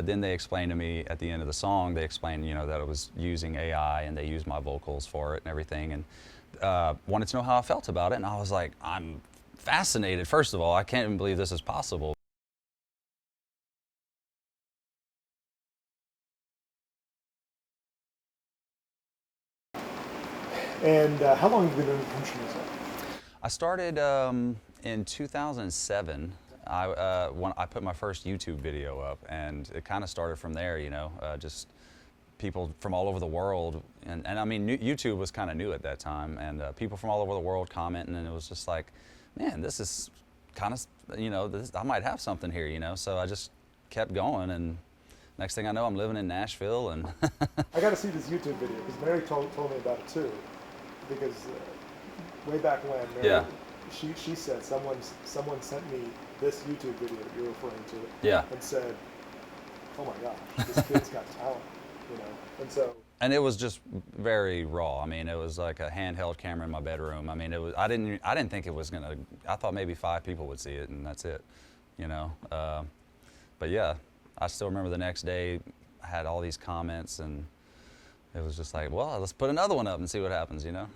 then they explained to me at the end of the song, they explained, you know, that it was using AI and they used my vocals for it and everything, and wanted to know how I felt about it. And I was like, I'm fascinated. First of all, I can't even believe this is possible. And how long have you been doing country music? I started in 2007. When I put my first YouTube video up, and it kind of started from there, you know, just people from all over the world, and I mean, YouTube was kind of new at that time, and people from all over the world commenting, and it was just like, man, this is kind of, you know, I might have something here, you know, so I just kept going, and next thing I know, I'm living in Nashville, and I got to see this YouTube video, because Mary told me about it too, because way back when, Mary, yeah. she said someone sent me this YouTube video that you're referring to, Yeah. and said, oh my gosh, this kid's got talent, you know, and so. And it was just very raw. I mean, it was like a handheld camera in my bedroom. I mean, it was. I didn't think it was gonna. I thought maybe 5 people would see it, and that's it, you know. But yeah, I still remember the next day, I had all these comments, and it was just like, well, let's put another one up and see what happens, you know.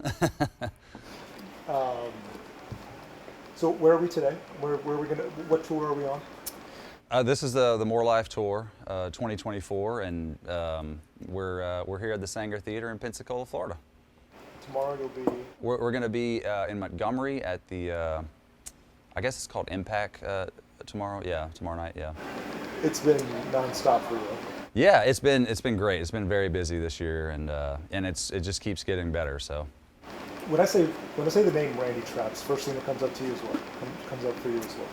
So where are we today? Where are we gonna? What tour are we on? This is the More Life Tour, 2024, and we're here at the Sanger Theater in Pensacola, Florida. Tomorrow you'll be. We're going to be in Montgomery at the, I guess it's called Impact tomorrow. Yeah, tomorrow night. Yeah. It's been nonstop for you. Yeah, it's been great. It's been very busy this year, and it just keeps getting better. So. When I say the name Randy Travis, first thing that comes up to you is what? Comes up for you is what?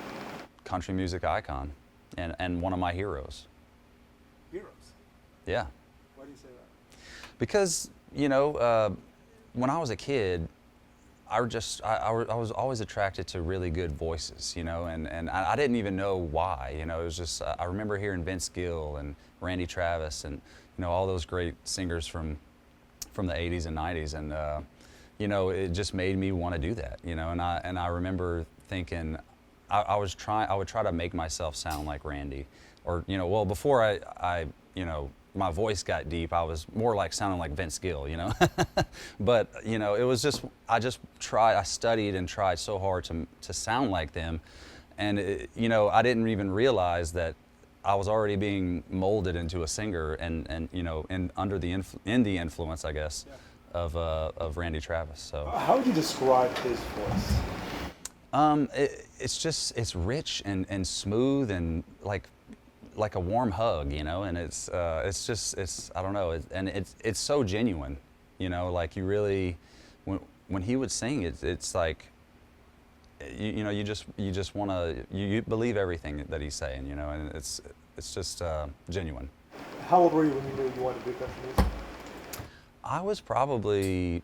Country music icon, and one of my heroes. Heroes? Yeah. Why do you say that? Because, you know, when I was a kid, I was always attracted to really good voices, you know, and I didn't even know why, you know. It was just, I remember hearing Vince Gill and Randy Travis and, you know, all those great singers from the 80s and 90s, and you know, it just made me want to do that, you know. And I remember thinking, I would try to make myself sound like Randy, or, you know, well, before I you know, my voice got deep, I was more like sounding like Vince Gill, you know. But, you know, it was just, I studied and tried so hard to sound like them, and it, you know, I didn't even realize that I was already being molded into a singer, and you know, under the influence, I guess, yeah, of Randy Travis. So how would you describe his voice? It's rich and smooth, and like a warm hug, you know. And it's I don't know, it's so genuine, you know. Like, you really, when he would sing, it's like, you know, you just want to, you believe everything that he's saying, you know. And it's just genuine. How old were you when you knew you wanted to do country music? I was probably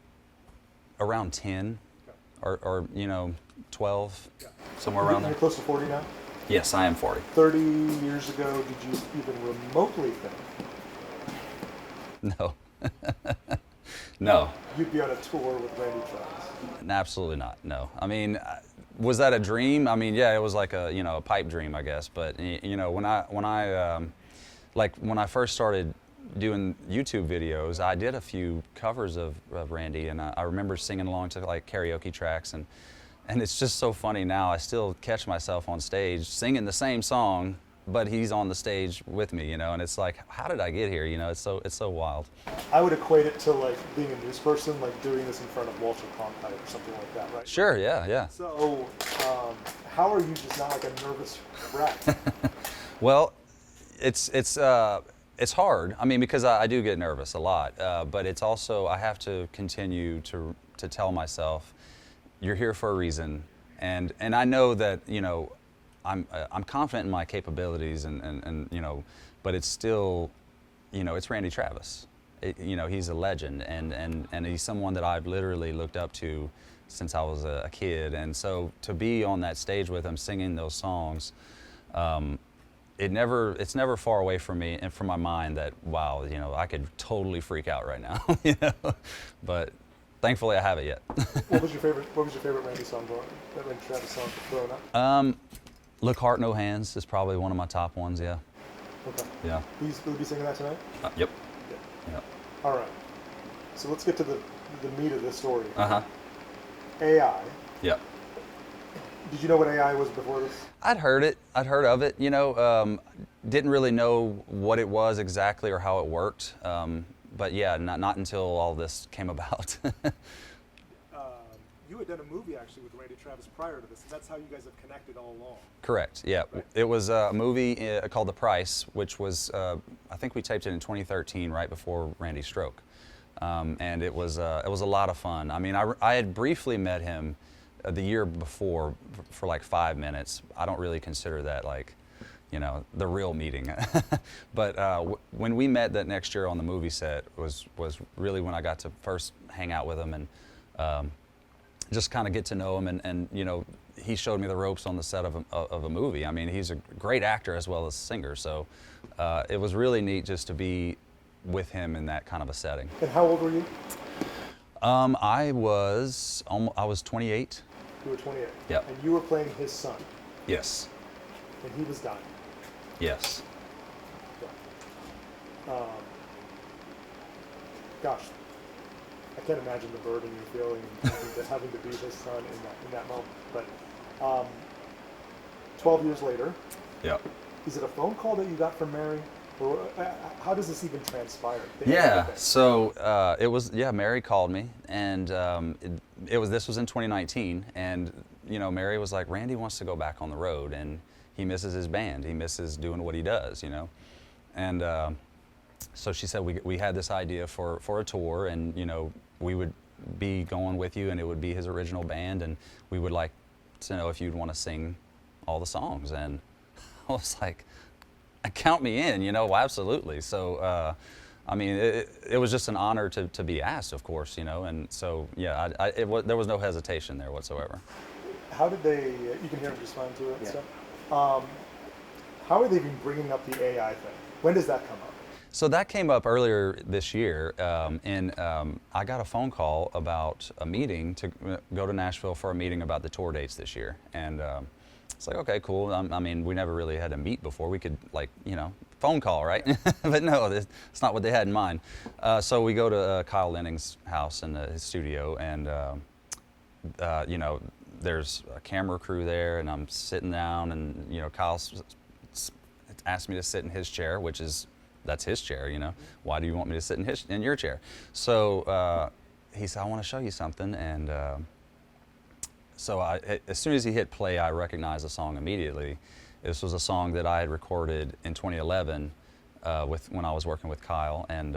around 10, okay, or you know, 12, yeah, somewhere around there. You're close to 40 now? Yes, I am 40. 30 years ago, did you even remotely think? No. No. You'd be on a tour with Randy Travis? Absolutely not, no. I mean, was that a dream? I mean, yeah, it was like a, you know, a pipe dream, I guess. But, you know, when I first started doing YouTube videos, I did a few covers of Randy, and I remember singing along to like karaoke tracks, and it's just so funny now. I still catch myself on stage singing the same song, but he's on the stage with me, you know. And it's like, how did I get here? You know, it's so wild. I would equate it to like being a news person, like doing this in front of Walter Cronkite or something like that, right? Sure, yeah, yeah. So, how are you just not like a nervous wreck? Well, it's hard. I mean, because I do get nervous a lot, but it's also, I have to continue to tell myself, you're here for a reason, and I know that, you know, I'm confident in my capabilities, and you know, but it's still, you know, it's Randy Travis. You know, he's a legend, and he's someone that I've literally looked up to since I was a kid, and so to be on that stage with him singing those songs, it's never far away from me and from my mind that, wow, you know, I could totally freak out right now, you know, but thankfully I haven't yet. What was your favorite Randy song Randy Travis song growing up? Look Heart No Hands is probably one of my top ones, yeah. Okay. Yeah. Will you be singing that tonight? Yep. Yeah. Yep. All right. So let's get to the meat of the story. Uh-huh. AI. Yep. Did you know what AI was before this? I'd heard it. I'd heard of it. Didn't really know what it was exactly or how it worked. But yeah, not until all this came about. You had done a movie actually with Randy Travis prior to this, and that's how you guys have connected all along. Correct. Yeah. Right. It was a movie called The Price, which was I think we taped it in 2013, right before Randy's stroke, and it was a lot of fun. I mean, I had briefly met him the year before for like 5 minutes. I don't really consider that like, the real meeting. But when we met that next year on the movie set was really when I got to first hang out with him and just kind of get to know him. And he showed me the ropes on the set of a movie. I mean, he's a great actor as well as singer. So it was really neat just to be with him in that kind of a setting. And how old were you? I was 28. You were 28. Yep. And you were playing his son, Yes. and he was dying. Yes. Gosh, I can't imagine the burden you're feeling having to be his son in that moment. But 12 years later, Yep. is it a phone call that you got from Mary? Or how does this even transpire? Yeah, so Mary called me, and this was in 2019, and Mary was like, Randy wants to go back on the road, and he misses his band, he misses doing what he does, and so she said we had this idea for a tour, and we would be going with you, and it would be his original band, and we would like to know if you'd want to sing all the songs, and I was like, count me in, absolutely. So, I mean, it was just an honor to be asked, of course, and so, yeah, there was no hesitation there whatsoever. How did they, you can hear him just fine too and Yeah. stuff. How are they been bringing up the AI thing? When does that come up? So that came up earlier this year, and I got a phone call about a meeting to go to Nashville for a meeting about the tour dates this year, and it's like, okay, cool. I mean, we never really had to meet before. We could, phone call, right? But no, it's not what they had in mind. So we go to Kyle Lenning's house in his studio, and, there's a camera crew there, and I'm sitting down, and, Kyle asked me to sit in his chair, that's his chair, Why do you want me to sit in your chair? So he said, I want to show you something, and so as soon as he hit play, I recognized the song immediately. This was a song that I had recorded in 2011 when I was working with Kyle, and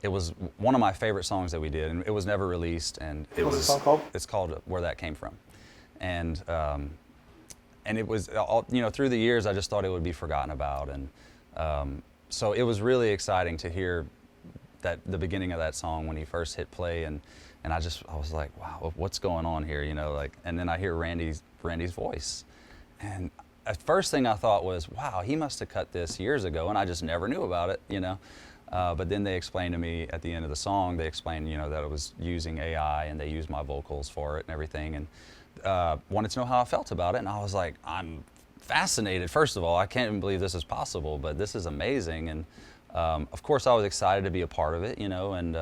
it was one of my favorite songs that we did, and it was never released. And What's the song called? It's called "Where That Came From," and it was through the years I just thought it would be forgotten about, and so it was really exciting to hear the beginning of that song when he first hit play, and I was like, wow, what's going on here, and then I hear Randy's voice, and the first thing I thought was, wow, he must have cut this years ago, and I just never knew about it, but then they explained to me at the end of the song, they explained, that it was using AI, and they used my vocals for it and everything, and wanted to know how I felt about it, and I was like, I'm fascinated. First of all, I can't even believe this is possible, but this is amazing, and of course I was excited to be a part of it, and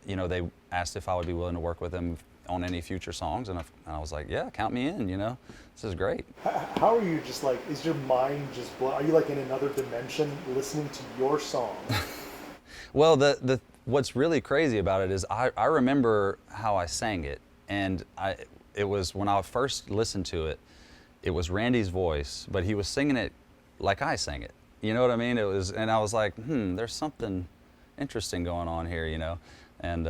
they asked if I would be willing to work with them on any future songs, and I was like, yeah, count me in, this is great. How are you just like, is your mind just blown? Are you like in another dimension listening to your song? Well, what's really crazy about it is I remember how I sang it, and it was when I first listened to it, it was Randy's voice, but he was singing it like I sang it. You know what I mean? And I was like, there's something interesting going on here, And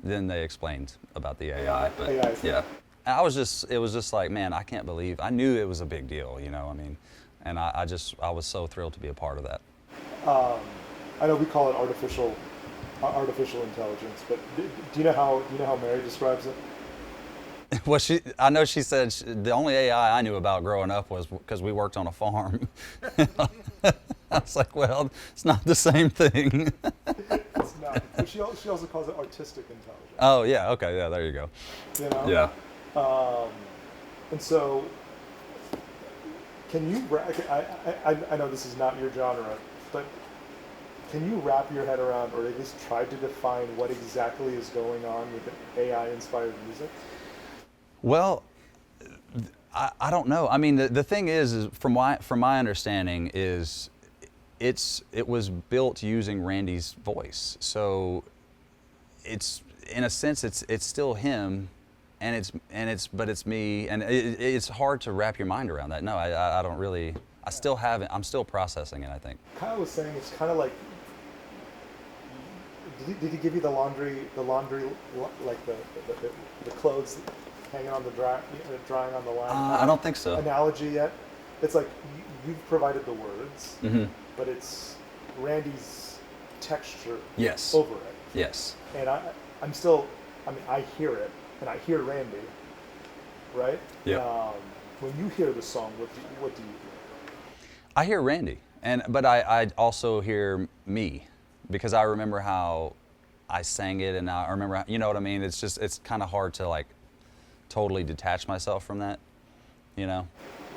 then they explained about the AI. But AI. yeah, and it was just like, man, I can't believe, I knew it was a big deal, and I was so thrilled to be a part of that. I know we call it artificial intelligence, but do you know how Mary describes it? Well, I know she said the only AI I knew about growing up was because we worked on a farm. I was like, well, it's not the same thing. It's not. But she also calls it artistic intelligence. Oh, yeah, okay, yeah, there you go. You know? Yeah. And so, Can you? I know this is not your genre, but can you wrap your head around, or at least try to define what exactly is going on with AI-inspired music? Well, I don't know. I mean, the thing is from my understanding is it was built using Randy's voice. So it's in a sense it's still him, and it's me, and it's hard to wrap your mind around that. No, I don't really. I still haven't. I'm still processing it, I think. Kyle was saying it's kind of like. Did he give you the laundry, like the clothes hanging on the drying on the line? I don't think so. Analogy yet? It's like you've provided the words, Mm-hmm. but it's Randy's texture Yes. over it. Yes. And I'm still, I mean, I hear it, and I hear Randy, right? Yeah. When you hear the song, what do you hear? I hear Randy, but I also hear me, because I remember how I sang it, and I remember, you know what I mean? It's kind of hard to like totally detach myself from that, you know?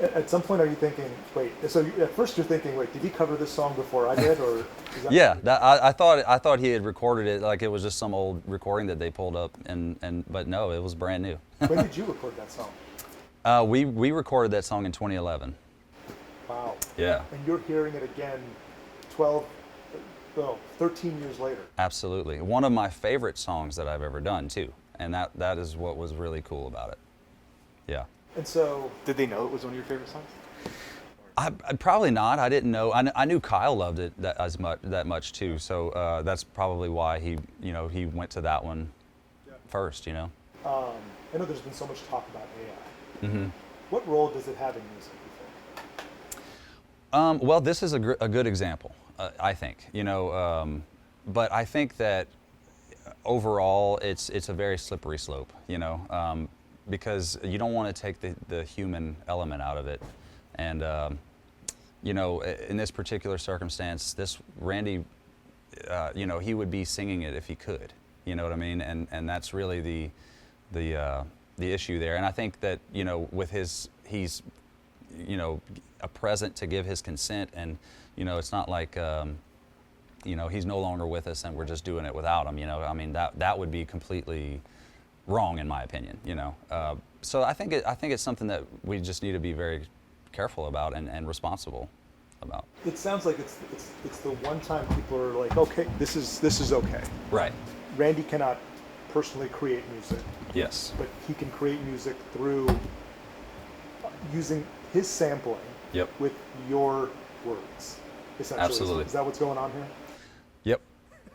At some point, are you thinking, wait? So at first, you're thinking, wait, did he cover this song before I did, or? Is that Yeah, I thought he had recorded it like it was just some old recording that they pulled up, but no, it was brand new. When did you record that song? We recorded that song in 2011. Wow. Yeah. And you're hearing it again 13 years later. Absolutely. One of my favorite songs that I've ever done too, and that is what was really cool about it. Yeah. And so, did they know it was one of your favorite songs? I probably not. I didn't know. I knew Kyle loved it that much too. So that's probably why he went to that one first. You know. I know there's been so much talk about AI. Mm-hmm. What role does it have in music, you think? Well, this is a good example, I think. But I think that overall it's a very slippery slope. Because you don't want to take the human element out of it. And, in this particular circumstance, this Randy, he would be singing it if he could. You know what I mean? And that's really the issue there. And I think that, with he's, a present to give his consent, and, it's not like, he's no longer with us and we're just doing it without him. I mean, that would be completely wrong in my opinion. So I think it's something that we just need to be very careful about and responsible about. It sounds like it's the one time people are like, okay, this is okay. Right. Randy cannot personally create music. Yes. But he can create music through using his sampling. Yep. With your words, essentially. Absolutely. Is that what's going on here? Yep.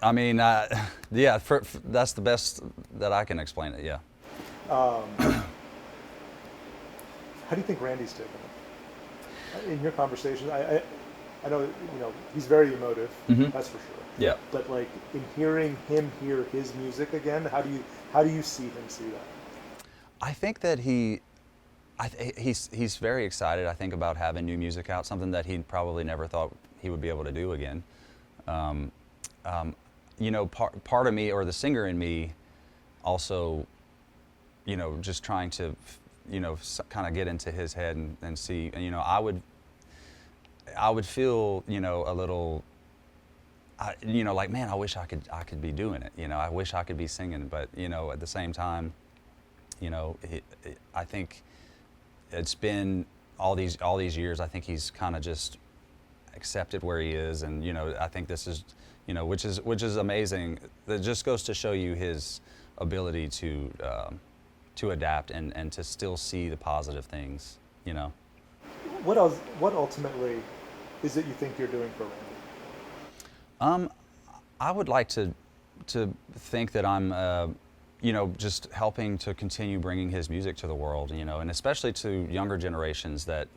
I mean, yeah. That's the best that I can explain it. Yeah. How do you think Randy's taking it? In your conversations, I know he's very emotive. Mm-hmm. That's for sure. Yeah. But like in hearing him hear his music again, how do you see him see that? I think that he's very excited. I think about having new music out, something that he probably never thought he would be able to do again. Part of me, or the singer in me, also, just trying to, kind of get into his head and see. And, I would feel, a little, like, man, I wish I could be doing it. I wish I could be singing, but at the same time, I think it's been all these years. I think he's kind of just accepted where he is, and I think this is, which is amazing. That just goes to show you his ability to adapt and to still see the positive things. What ultimately is it you think you're doing for Randy? I would like to think that I'm, just helping to continue bringing his music to the world, and especially to younger generations that,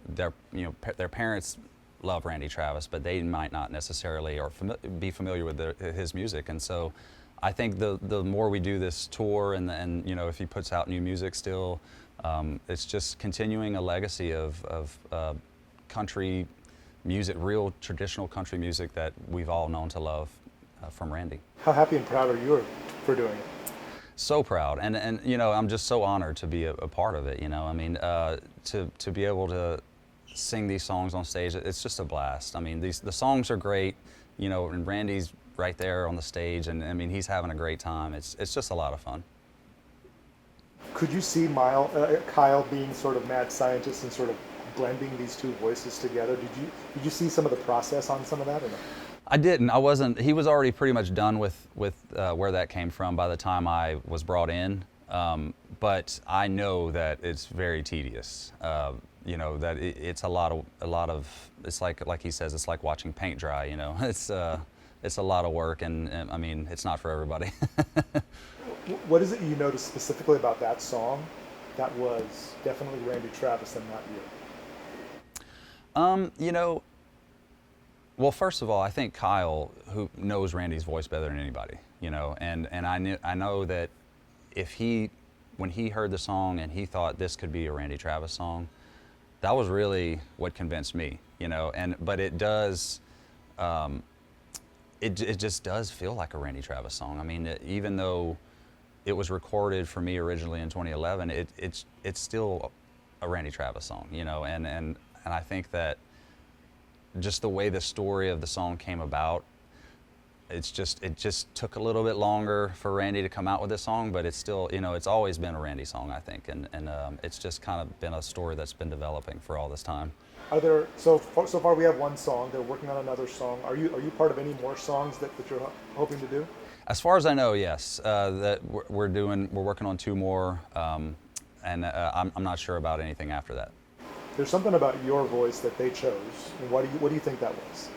their parents love Randy Travis, but they might not necessarily be familiar with his music. And so I think the more we do this tour and if he puts out new music still, it's just continuing a legacy of country music, real traditional country music that we've all known to love from Randy. How happy and proud are you for doing it? So proud, and I'm just so honored to be a part of it. I mean, to be able to sing these songs on stage, it's just a blast. I mean, the songs are great, you know, and Randy's right there on the stage, and I mean, he's having a great time. It's just a lot of fun. Could you see Kyle being sort of mad scientist and sort of blending these two voices together? Did you see some of the process on some of that or no? I didn't. I wasn't. He was already pretty much done with where that came from by the time I was brought in. But I know that it's very tedious. You know that it's a lot of. It's like he says, it's like watching paint dry. You know, it's a lot of work, and I mean, it's not for everybody. What is it you noticed specifically about that song that was definitely Randy Travis and not you? You know, well, first of all, I think Kyle, who knows Randy's voice better than anybody, you know, and I know that when he heard the song and he thought this could be a Randy Travis song, that was really what convinced me, you know, but it does, it just does feel like a Randy Travis song. I mean, even though it was recorded for me originally in 2011, it's still a Randy Travis song, you know, and I think that just the way the story of the song came about, it just took a little bit longer for Randy to come out with this song, but it's still, you know, it's always been a Randy song, I think, and it's just kind of been a story that's been developing for all this time. Are there so far we have one song. They're working on another song. Are you part of any more songs that you're hoping to do? As far as I know, yes. That we're working on 2 more, and I'm not sure about anything after that. There's something about your voice that they chose. And what do you think that was?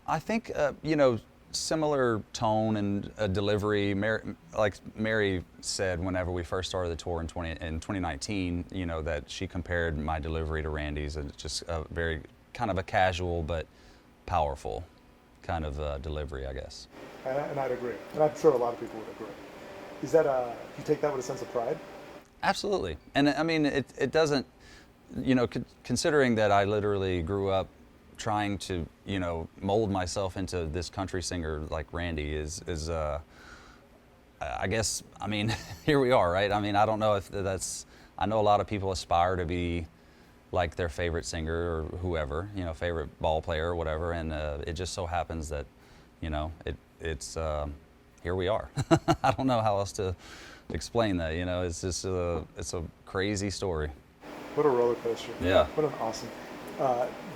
I think you know, similar tone and delivery. Like Mary said, whenever we first started the tour in 2019, you know, that she compared my delivery to Randy's, and it's just a very kind of a casual but powerful kind of delivery, I guess. And I'd agree, and I'm sure a lot of people would agree. Is that do you take that with a sense of pride? Absolutely, and I mean it doesn't, you know, considering that I literally grew up trying to, you know, mold myself into this country singer like Randy is I guess, I mean, here we are, right? I mean, I don't know if that's, I know a lot of people aspire to be like their favorite singer or whoever, you know, favorite ball player or whatever, and it just so happens that, you know, it's here we are. I don't know how else to explain that, you know, it's just it's a crazy story. What a roller coaster. Yeah. What an awesome.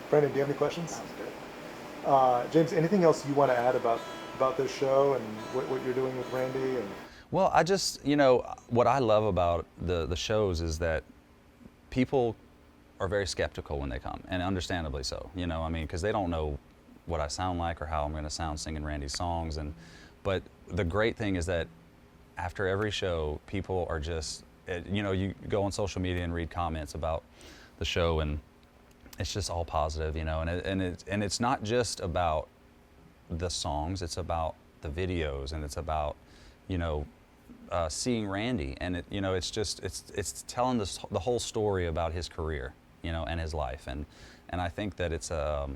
Brandon, do you have any questions? Sounds good. James, anything else you want to add about this show and what you're doing with Randy? And well, I just, you know, what I love about the shows is that people are very skeptical when they come, and understandably so, you know, I mean, because they don't know what I sound like or how I'm going to sound singing Randy's songs, but the great thing is that after every show, people are just, you know, you go on social media and read comments about the show, and it's just all positive, you know, and it's not just about the songs, it's about the videos, and it's about, you know, seeing Randy, and you know, it's telling the whole story about his career, you know, and his life, and I think that it's a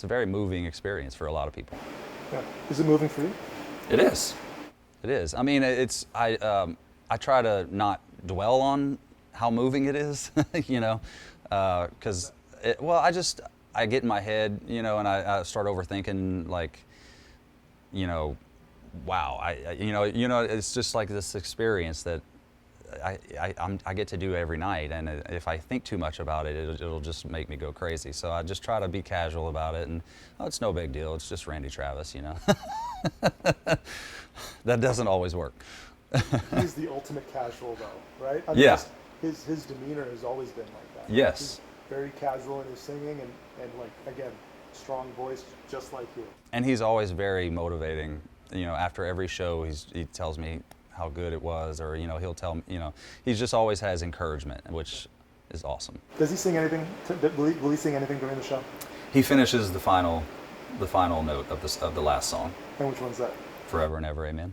very moving experience for a lot of people. Yeah. Is it moving for you? It is. It is. I mean, I try to not dwell on how moving it is, you know, because I get in my head, you know, and I start overthinking, like, you know, wow, you know, it's just like this experience that I get to do every night, and if I think too much about it, it'll just make me go crazy. So I just try to be casual about it, and it's no big deal. It's just Randy Travis, you know. That doesn't always work. He's the ultimate casual, though, right? I mean, Yeah. His demeanor has always been like that. Yes. He's very casual in his singing, and like, again, strong voice, just like you. And he's always very motivating. You know, after every show, he tells me how good it was, or, you know, he'll tell me, you know, he just always has encouragement, which is awesome. Does he sing anything? Will he sing anything during the show? He finishes the final note of the last song. And which one's that? Forever and ever, amen.